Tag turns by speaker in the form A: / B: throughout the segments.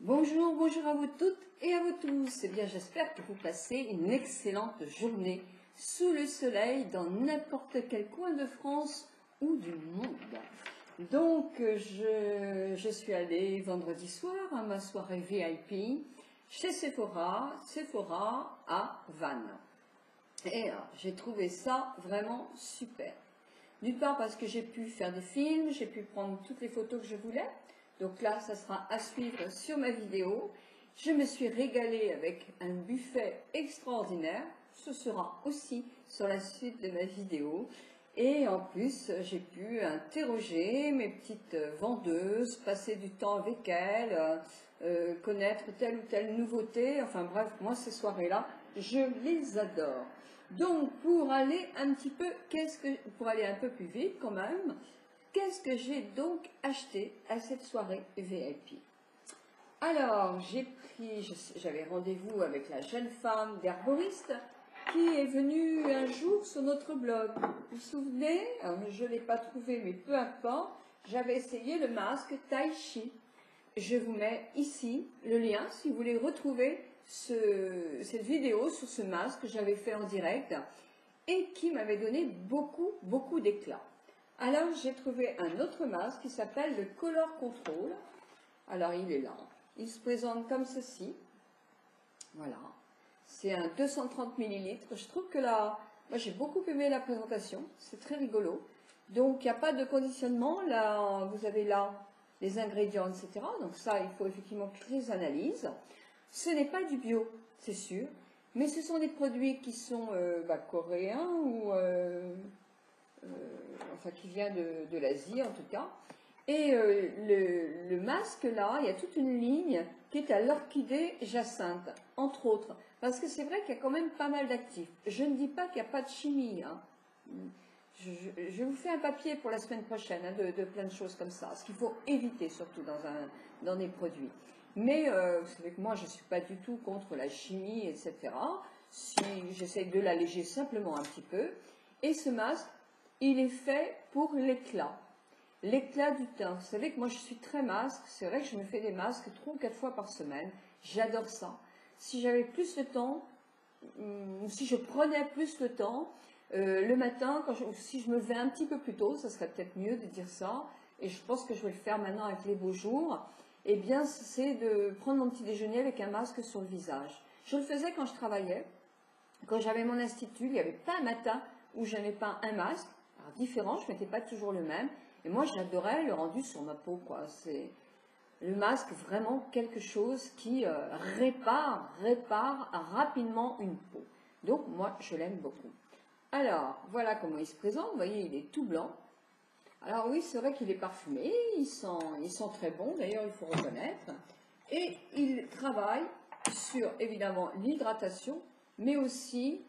A: Bonjour, bonjour à vous toutes et à vous tous. Eh bien, j'espère que vous passez une excellente journée sous le soleil dans n'importe quel coin de France ou du monde. Donc, je suis allée vendredi soir à ma soirée VIP chez Sephora à Vannes. Et j'ai trouvé ça vraiment super. D'une part parce que j'ai pu faire des films, j'ai pu prendre toutes les photos que je voulais. Donc là, ça sera à suivre sur ma vidéo. Je me suis régalée avec un buffet extraordinaire. Ce sera aussi sur la suite de ma vidéo. Et en plus, j'ai pu interroger mes petites vendeuses, passer du temps avec elles, connaître telle ou telle nouveauté. Enfin bref, moi, ces soirées-là, je les adore. Donc, pour aller un peu plus vite quand même, qu'est-ce que j'ai donc acheté à cette soirée VIP? Alors, j'avais rendez-vous avec la jeune femme d'herboriste qui est venue un jour sur notre blog. Vous vous souvenez? Je ne l'ai pas trouvé, mais peu importe. J'avais essayé le masque Tai Chi. Je vous mets ici le lien si vous voulez retrouver cette vidéo sur ce masque que j'avais fait en direct et qui m'avait donné beaucoup d'éclat. Alors j'ai trouvé un autre masque qui s'appelle le Color Control. Alors il est là. Il se présente comme ceci. Voilà. C'est un 230 ml. Je trouve que là, moi j'ai beaucoup aimé la présentation. C'est très rigolo. Donc il n'y a pas de conditionnement. Là, vous avez là les ingrédients, etc. Donc ça, il faut effectivement que je les analyse. Ce n'est pas du bio, c'est sûr. Mais ce sont des produits qui sont coréens ou enfin qui vient de l'Asie en tout cas. Et le masque là, il y a toute une ligne qui est à l'orchidée jacinthe, entre autres. Parce que c'est vrai qu'il y a quand même pas mal d'actifs. Je ne dis pas qu'il n'y a pas de chimie. Hein. Je vous fais un papier pour la semaine prochaine de plein de choses comme ça. Ce qu'il faut éviter surtout dans des produits. Mais vous savez que moi je ne suis pas du tout contre la chimie, etc. Si j'essaie de l'alléger simplement un petit peu. Et ce masque, il est fait pour l'éclat. L'éclat du teint. Vous savez que moi je suis très masque. C'est vrai que je me fais des masques 3 ou 4 fois par semaine. J'adore ça. Si j'avais plus de temps, si je prenais plus le temps, le matin, si je me levais un petit peu plus tôt, ça serait peut-être mieux de dire ça, et je pense que je vais le faire maintenant avec les beaux jours, eh bien c'est de prendre mon petit déjeuner avec un masque sur le visage. Je le faisais quand je travaillais, quand j'avais mon institut, il n'y avait pas un matin où je n'avais pas un masque, alors différent, je ne mettais pas toujours le même, et moi j'adorais le rendu sur ma peau, quoi. C'est le masque vraiment quelque chose qui répare rapidement une peau. Donc moi je l'aime beaucoup. Alors voilà comment il se présente, vous voyez il est tout blanc. Alors oui c'est vrai qu'il est parfumé, il sent très bon d'ailleurs il faut reconnaître. Et il travaille sur évidemment l'hydratation mais aussi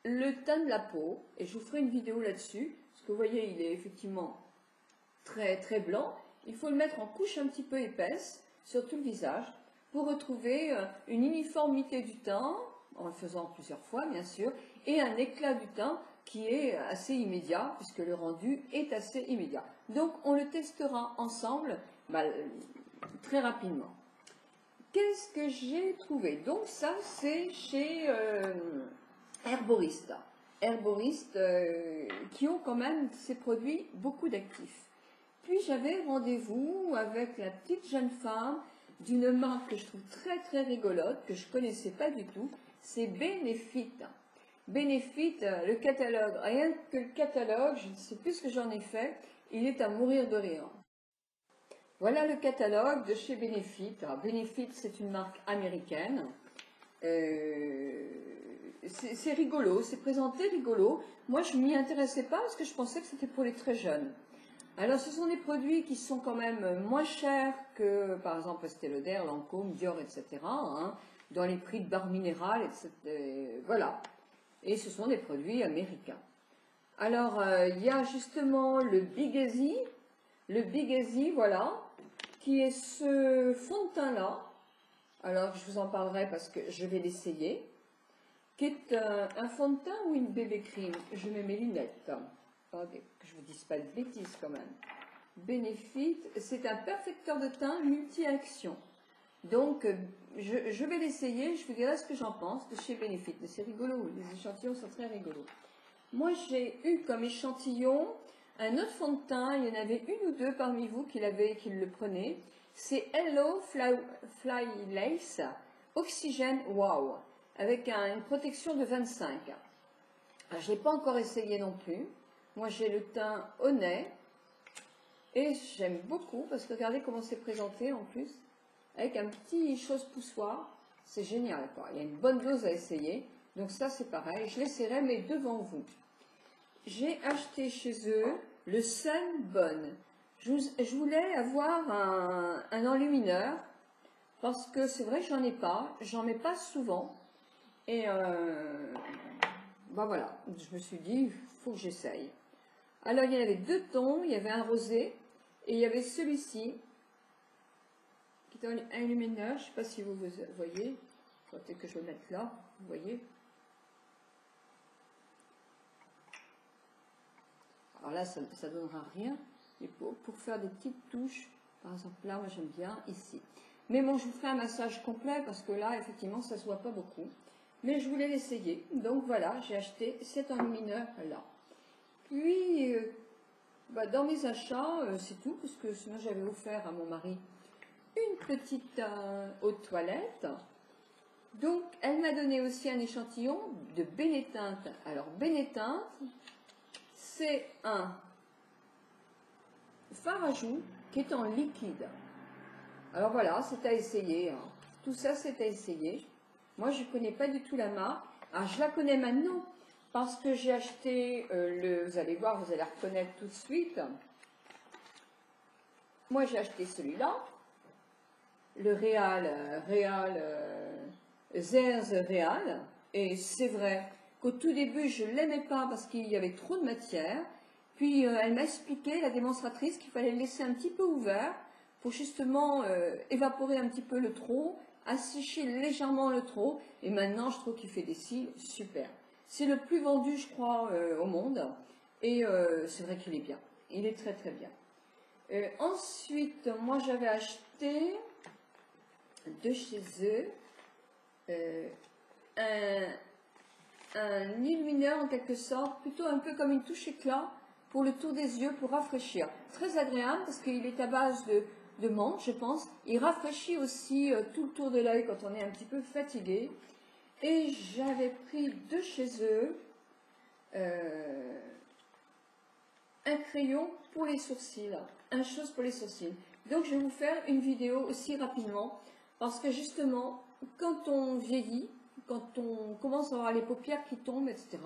A: le teint de la peau. Et je vous ferai une vidéo là-dessus parce que vous voyez il est effectivement très blanc. Il faut le mettre en couche un petit peu épaisse sur tout le visage pour retrouver une uniformité du teint, en le faisant plusieurs fois bien sûr, et un éclat du teint qui est assez immédiat, puisque le rendu est assez immédiat. Donc on le testera ensemble très rapidement. Qu'est-ce que j'ai trouvé? Donc ça c'est chez Herboriste. Herboriste qui ont quand même ces produits beaucoup d'actifs. Puis j'avais rendez-vous avec la petite jeune femme d'une marque que je trouve très rigolote, que je connaissais pas du tout, c'est Benefit. Benefit, le catalogue, rien que le catalogue, je ne sais plus ce que j'en ai fait, il est à mourir de rire. Voilà le catalogue de chez Benefit. Alors, Benefit, c'est une marque américaine. C'est rigolo, c'est présenté rigolo. Moi, je m'y intéressais pas parce que je pensais que c'était pour les très jeunes. Alors, ce sont des produits qui sont quand même moins chers que, par exemple, Estée Lauder, Lancôme, Dior, etc., hein, dans les prix de barres minérales, etc. Voilà. Et ce sont des produits américains. Alors, il y a justement le Big Easy, voilà, qui est ce fond de teint-là. Alors, je vous en parlerai parce que je vais l'essayer. Qui est un fond de teint ou une bébé cream? Je mets mes lunettes. Attendez, que je ne vous dise pas de bêtises quand même. Benefit, c'est un perfecteur de teint multi-action. Donc, je vais l'essayer, je vous dirai ce que j'en pense de chez Benefit. Mais c'est rigolo, les échantillons sont très rigolos. Moi, j'ai eu comme échantillon un autre fond de teint. Il y en avait une ou deux parmi vous qui le prenaient. C'est Hello Fly Lace Oxygène Wow, avec une protection de 25. Alors, je n'ai pas encore essayé non plus. Moi, j'ai le teint honnête. Et j'aime beaucoup, parce que regardez comment c'est présenté en plus. Avec un petit chose poussoir. C'est génial, quoi. Il y a une bonne dose à essayer. Donc ça, c'est pareil. Je l'essaierai, mais devant vous. J'ai acheté chez eux le Sunbone. Je voulais avoir un enlumineur, parce que c'est vrai que j'en mets pas souvent. Et ben voilà, je me suis dit, il faut que j'essaye. Alors il y avait deux tons, il y avait un rosé, et il y avait celui-ci, qui est un enlumineur, je ne sais pas si vous voyez, peut-être que je vais le mettre là, vous voyez. Alors là, ça ne donnera rien, mais pour faire des petites touches, par exemple là, moi j'aime bien ici. Mais bon, je vous ferai un massage complet, parce que là, effectivement, ça ne se voit pas beaucoup. Mais je voulais l'essayer, donc voilà, j'ai acheté cet enlumineur-là. Puis, dans mes achats, c'est tout, parce que sinon j'avais offert à mon mari une petite eau de toilette. Donc, elle m'a donné aussi un échantillon de Bénéteinte. Alors, Bénéteinte, c'est un fard à joues qui est en liquide. Alors voilà, c'est à essayer. Hein. Tout ça, c'est à essayer. Moi, je ne connais pas du tout la marque. Alors, je la connais maintenant parce que j'ai acheté vous allez voir, vous allez reconnaître tout de suite. Moi, j'ai acheté celui-là, le Zerz Real. Et c'est vrai qu'au tout début, je ne l'aimais pas parce qu'il y avait trop de matière. Puis, elle m'a expliqué, la démonstratrice, qu'il fallait le laisser un petit peu ouvert pour justement évaporer un petit peu le trop, assécher légèrement le trop. Et maintenant, je trouve qu'il fait des cils super. C'est le plus vendu, je crois, au monde. Et c'est vrai qu'il est bien. Il est très très bien. Ensuite, moi j'avais acheté de chez eux un illumineur en quelque sorte, plutôt un peu comme une touche éclat pour le tour des yeux, pour rafraîchir. Très agréable parce qu'il est à base de menthe, je pense. Il rafraîchit aussi tout le tour de l'œil quand on est un petit peu fatigué. Et j'avais pris de chez eux un crayon pour les sourcils, une chose pour les sourcils. Donc je vais vous faire une vidéo aussi rapidement, parce que justement, quand on vieillit, quand on commence à avoir les paupières qui tombent, etc.,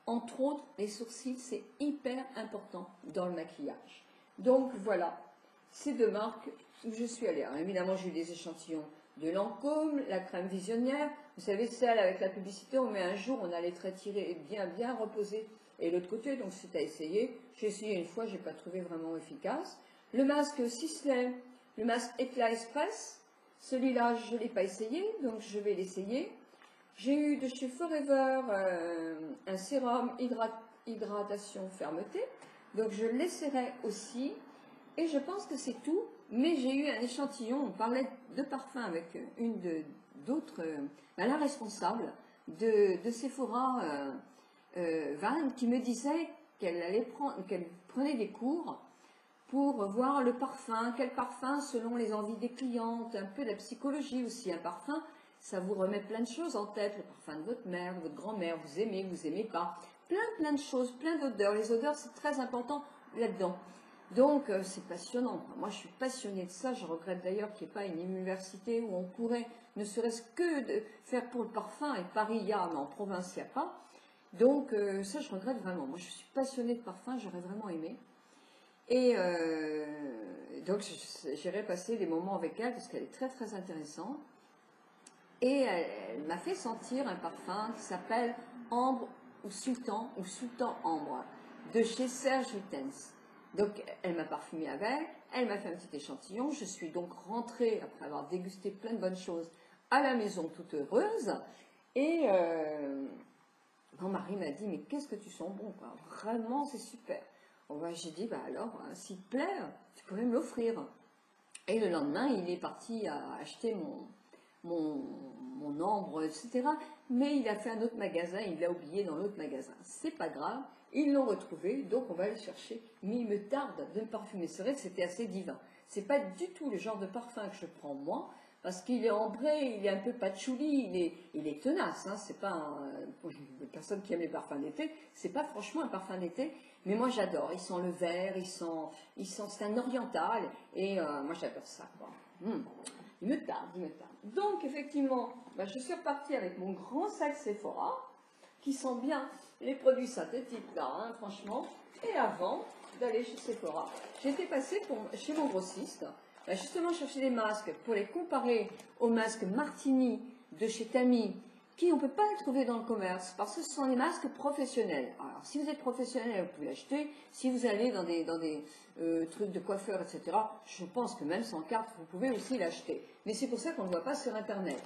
A: entre autres, les sourcils, c'est hyper important dans le maquillage. Donc voilà, ces deux marques où je suis allée. Alors, évidemment, j'ai eu des échantillons de Lancôme, la crème visionnaire. Vous savez, celle avec la publicité, on met un jour, on a les traits tirés et bien reposés. Et l'autre côté, donc c'est à essayer. J'ai essayé une fois, je n'ai pas trouvé vraiment efficace. Le masque Sisley, le masque Éclat Express, celui-là, je ne l'ai pas essayé, donc je vais l'essayer. J'ai eu de chez Forever un sérum hydratation fermeté, donc je l'essaierai aussi. Et je pense que c'est tout, mais j'ai eu un échantillon, on parlait de parfum avec une d'autres, la responsable de Sephora Van, qui me disait qu'elle prenait des cours pour voir le parfum, quel parfum selon les envies des clientes, un peu de la psychologie aussi. Un parfum, ça vous remet plein de choses en tête, le parfum de votre mère, de votre grand-mère, vous aimez pas, plein de choses, plein d'odeurs. Les odeurs, c'est très important là-dedans. Donc, c'est passionnant. Moi, je suis passionnée de ça. Je regrette d'ailleurs qu'il n'y ait pas une université où on pourrait, ne serait-ce que faire pour le parfum. Et Paris, il y a, mais en province, il n'y a pas. Donc, ça, je regrette vraiment. Moi, je suis passionnée de parfum. J'aurais vraiment aimé. Et donc, j'irai passer des moments avec elle parce qu'elle est très, très intéressante. Et elle m'a fait sentir un parfum qui s'appelle Ambre ou Sultan Ambre de chez Serge Lutens. Donc, elle m'a parfumé avec, elle m'a fait un petit échantillon. Je suis donc rentrée, après avoir dégusté plein de bonnes choses, à la maison toute heureuse. Et mon mari m'a dit, mais qu'est-ce que tu sens bon, quoi. Vraiment, c'est super. Bon, ben, j'ai dit, bah alors, s'il te plaît, tu pourrais me l'offrir. Et le lendemain, il est parti à acheter mon ambre, etc. Mais il a fait un autre magasin, il l'a oublié dans l'autre magasin. C'est pas grave, ils l'ont retrouvé, donc on va le chercher. Mais il me tarde de me parfumer. C'est vrai que c'était assez divin. C'est pas du tout le genre de parfum que je prends moi, parce qu'il est ambré, il est un peu patchouli, il est tenace. Hein, c'est pas pour les personnes qui aiment les parfums d'été, c'est pas franchement un parfum d'été. Mais moi j'adore. Il sent le vert, c'est un oriental, et moi j'adore ça, quoi. Il me tarde, il me tarde. Donc effectivement, je suis repartie avec mon grand sac Sephora, qui sent bien les produits synthétiques là, hein, franchement. Et avant d'aller chez Sephora, j'étais passée chez mon grossiste, justement chercher des masques pour les comparer aux masques Martini de chez Tami, qui on ne peut pas les trouver dans le commerce, parce que ce sont des masques professionnels. Alors si vous êtes professionnel, vous pouvez l'acheter. Si vous allez dans des trucs de coiffeur, etc., je pense que même sans carte, vous pouvez aussi l'acheter. Mais c'est pour ça qu'on ne le voit pas sur Internet.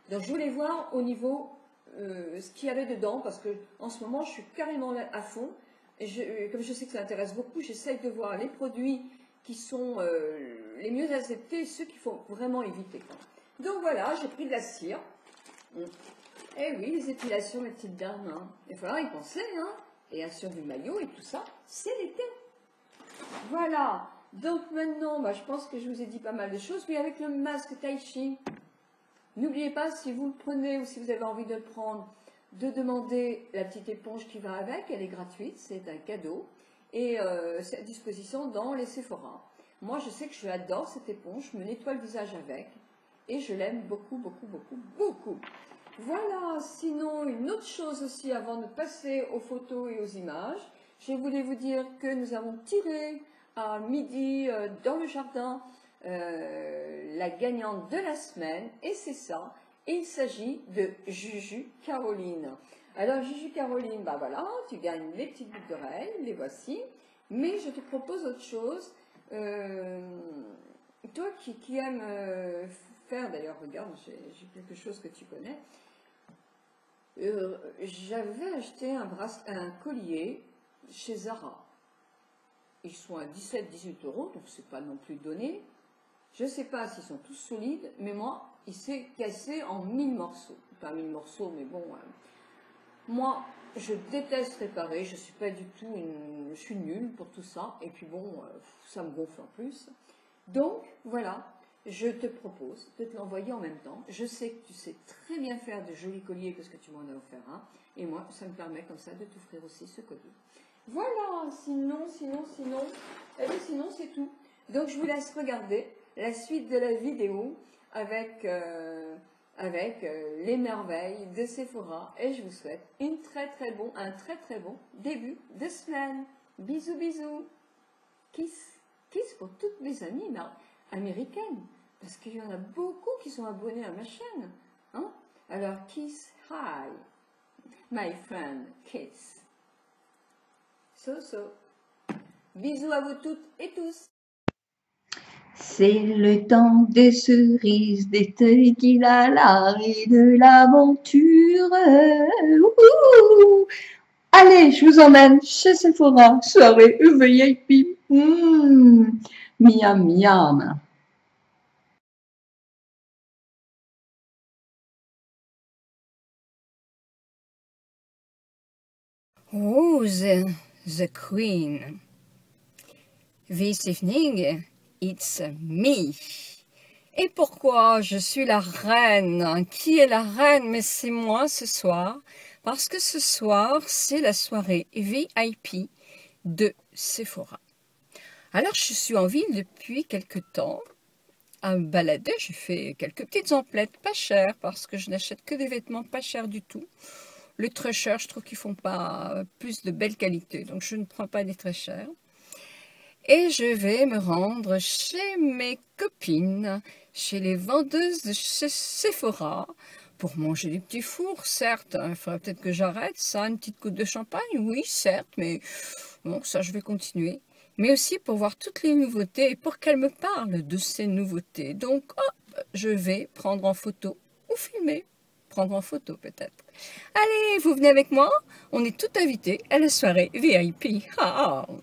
A: Donc je voulais voir au niveau ce qu'il y avait dedans, parce que en ce moment, je suis carrément là à fond. Et comme je sais que ça intéresse beaucoup, j'essaye de voir les produits qui sont les mieux acceptés et ceux qu'il faut vraiment éviter. Donc voilà, j'ai pris de la cire. Eh oui, les épilations, mes petites dames, hein. Il va falloir y penser, hein. Et sur du maillot et tout ça, c'est l'été. Voilà. Donc maintenant, je pense que je vous ai dit pas mal de choses. Oui, avec le masque Tai Chi, n'oubliez pas, si vous le prenez ou si vous avez envie de le prendre, de demander la petite éponge qui va avec. Elle est gratuite, c'est un cadeau. Et c'est à disposition dans les Sephora. Moi, je sais que je adore cette éponge. Je me nettoie le visage avec. Et je l'aime beaucoup, beaucoup, beaucoup, beaucoup. Voilà, sinon une autre chose aussi avant de passer aux photos et aux images, je voulais vous dire que nous avons tiré à midi dans le jardin la gagnante de la semaine, et c'est ça, il s'agit de Juju Caroline. Alors Juju Caroline, voilà, tu gagnes les petites boucles d'oreilles, les voici, mais je te propose autre chose. Toi qui aimes faire, d'ailleurs regarde, j'ai quelque chose que tu connais. J'avais acheté un collier chez Zara. Ils sont à 17-18 €, donc c'est pas non plus donné. Je ne sais pas s'ils sont tous solides, mais moi, il s'est cassé en 1000 morceaux. Pas 1000 morceaux, mais bon. Moi, je déteste réparer, je suis pas du tout je suis nulle pour tout ça. Et puis bon, ça me gonfle en plus. Donc, voilà. Je te propose de te l'envoyer en même temps. Je sais que tu sais très bien faire de jolis colliers parce que tu m'en as offert un. Et moi, ça me permet comme ça de t'offrir aussi ce collier. Voilà, sinon, c'est tout. Donc, je vous laisse regarder la suite de la vidéo avec les merveilles de Sephora. Et je vous souhaite un très très bon début de semaine. Bisous, bisous. Kiss, kiss pour toutes mes amies américaines, parce qu'il y en a beaucoup qui sont abonnés à ma chaîne. Hein? Alors, kiss, hi, my friend, kiss. So. Bisous à vous toutes et tous.
B: C'est le temps des cerises, des tequila et de l'aventure. Allez, je vous emmène chez Sephora, soirée VIP. Miam, miam.
A: Oh, the queen. This evening, it's me. Et pourquoi je suis la reine? Qui est la reine? Mais c'est moi ce soir. Parce que ce soir, c'est la soirée VIP de Sephora. Alors, je suis en ville depuis quelque temps. À me balader, j'ai fait quelques petites emplettes pas chères parce que je n'achète que des vêtements pas chers du tout. Les très chers, je trouve qu'ils font pas plus de belle qualité, donc je ne prends pas des très chers. Et je vais me rendre chez mes copines, chez les vendeuses de chez Sephora, pour manger des petits fours, certes. Il faudrait peut-être que j'arrête ça, une petite coupe de champagne, oui, certes, mais bon, ça je vais continuer. Mais aussi pour voir toutes les nouveautés et pour qu'elles me parlent de ces nouveautés. Donc, hop, je vais prendre en photo ou filmer. Prendre en photo peut-être. Allez, vous venez avec moi? On est tout invités à la soirée VIP. Ah, ah.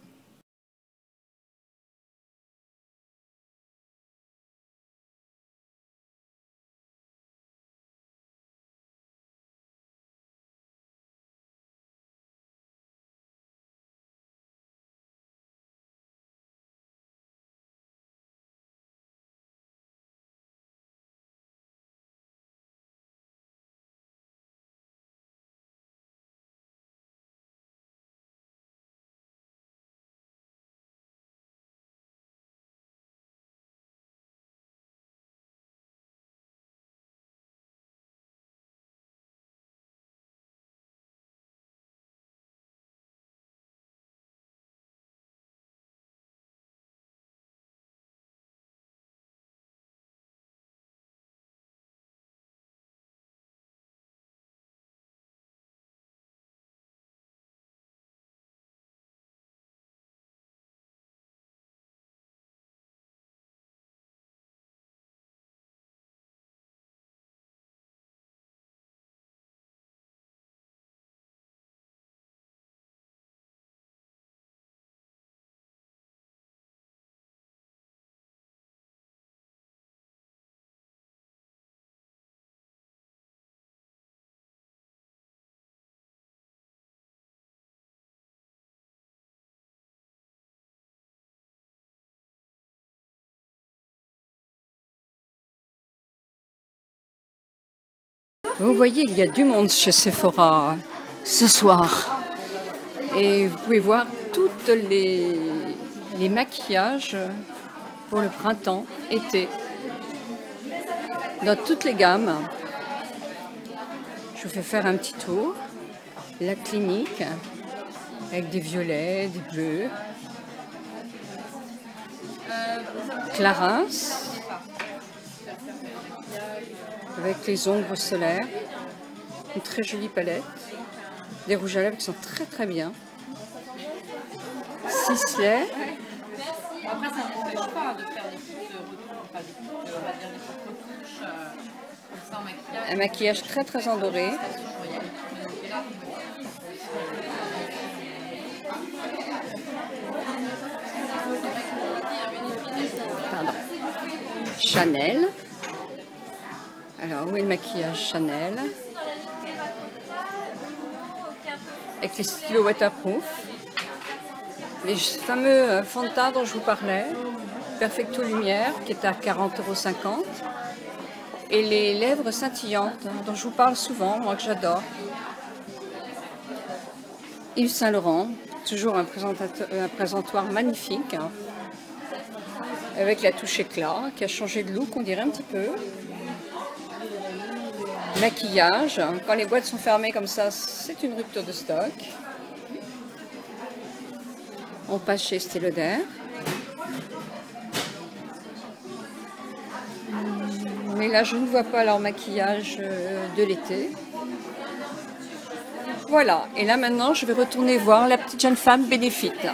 A: Vous voyez, il y a du monde chez Sephora ce soir. Et vous pouvez voir toutes les maquillages pour le printemps, été, dans toutes les gammes. Je vous fais faire un petit tour. La Clinique, avec des violets, des bleus. Clarins, avec les ombres solaires. Une très jolie palette. Des rouges à lèvres qui sont très très bien. Sisley.
C: Après, ça n'empêche pas de faire des petites retouches, comme ça en maquillage.
A: Un maquillage très très endoré. Pardon. Chanel. Alors, où est le maquillage Chanel? Avec les stylos waterproof. Les fameux fonds de teint dont je vous parlais. Perfecto Lumière, qui est à 40,50 €. Et les lèvres scintillantes, dont je vous parle souvent, moi que j'adore. Yves Saint Laurent, toujours un présentoir magnifique, hein, avec la touche éclat, qui a changé de look, on dirait un petit peu. Maquillage, quand les boîtes sont fermées comme ça, c'est une rupture de stock. On passe chez Estée Lauder. Mais là, je ne vois pas leur maquillage de l'été. Voilà, et là maintenant, je vais retourner voir la petite jeune femme Bénéfique.